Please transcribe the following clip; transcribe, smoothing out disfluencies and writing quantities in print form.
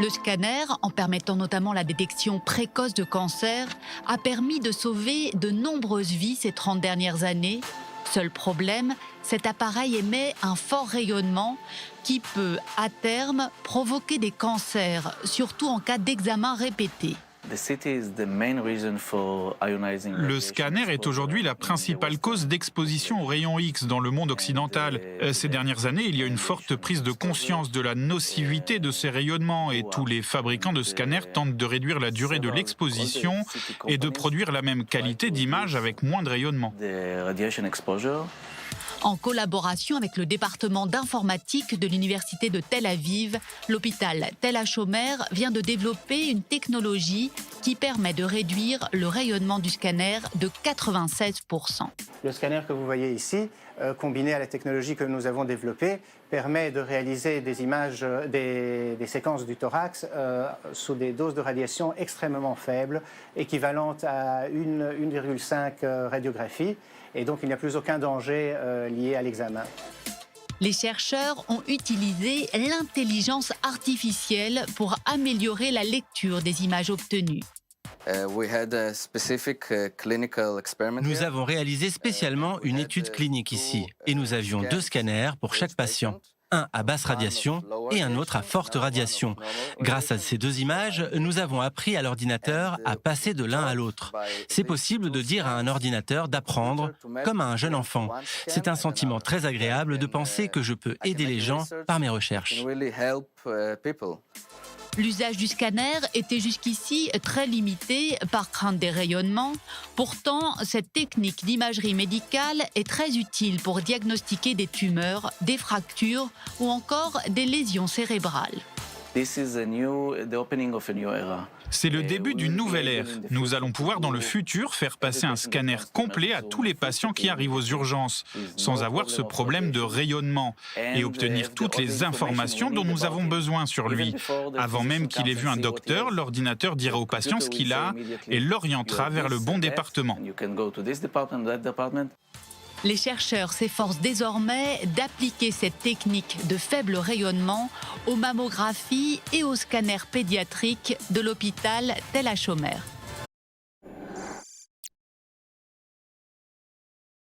Le scanner, en permettant notamment la détection précoce de cancer, a permis de sauver de nombreuses vies ces 30 dernières années. Seul problème, cet appareil émet un fort rayonnement qui peut, à terme, provoquer des cancers, surtout en cas d'examen répété. Le scanner est aujourd'hui la principale cause d'exposition aux rayons X dans le monde occidental. Ces dernières années, il y a une forte prise de conscience de la nocivité de ces rayonnements et tous les fabricants de scanners tentent de réduire la durée de l'exposition et de produire la même qualité d'image avec moins de rayonnement. En collaboration avec le département d'informatique de l'université de Tel Aviv, l'hôpital Tel HaShomer vient de développer une technologie qui permet de réduire le rayonnement du scanner de 96%. Le scanner que vous voyez ici, combiné à la technologie que nous avons développée, permet de réaliser des images, des séquences du thorax sous des doses de radiation extrêmement faibles, équivalentes à 1,5 radiographie. Et donc, il n'y a plus aucun danger lié à l'examen. Les chercheurs ont utilisé l'intelligence artificielle pour améliorer la lecture des images obtenues. Nous avons réalisé spécialement une étude clinique ici et nous avions 2 scanners pour chaque patient. Un à basse radiation et un autre à forte radiation. Grâce à ces 2 images, nous avons appris à l'ordinateur à passer de l'un à l'autre. C'est possible de dire à un ordinateur d'apprendre comme à un jeune enfant. C'est un sentiment très agréable de penser que je peux aider les gens par mes recherches. L'usage du scanner était jusqu'ici très limité par crainte des rayonnements. Pourtant, cette technique d'imagerie médicale est très utile pour diagnostiquer des tumeurs, des fractures ou encore des lésions cérébrales. C'est le début d'une nouvelle ère. Nous allons pouvoir dans le futur faire passer un scanner complet à tous les patients qui arrivent aux urgences, sans avoir ce problème de rayonnement, et obtenir toutes les informations dont nous avons besoin sur lui. Avant même qu'il ait vu un docteur, l'ordinateur dira au patient ce qu'il a et l'orientera vers le bon département. Les chercheurs s'efforcent désormais d'appliquer cette technique de faible rayonnement aux mammographies et aux scanners pédiatriques de l'hôpital Tel HaShomer.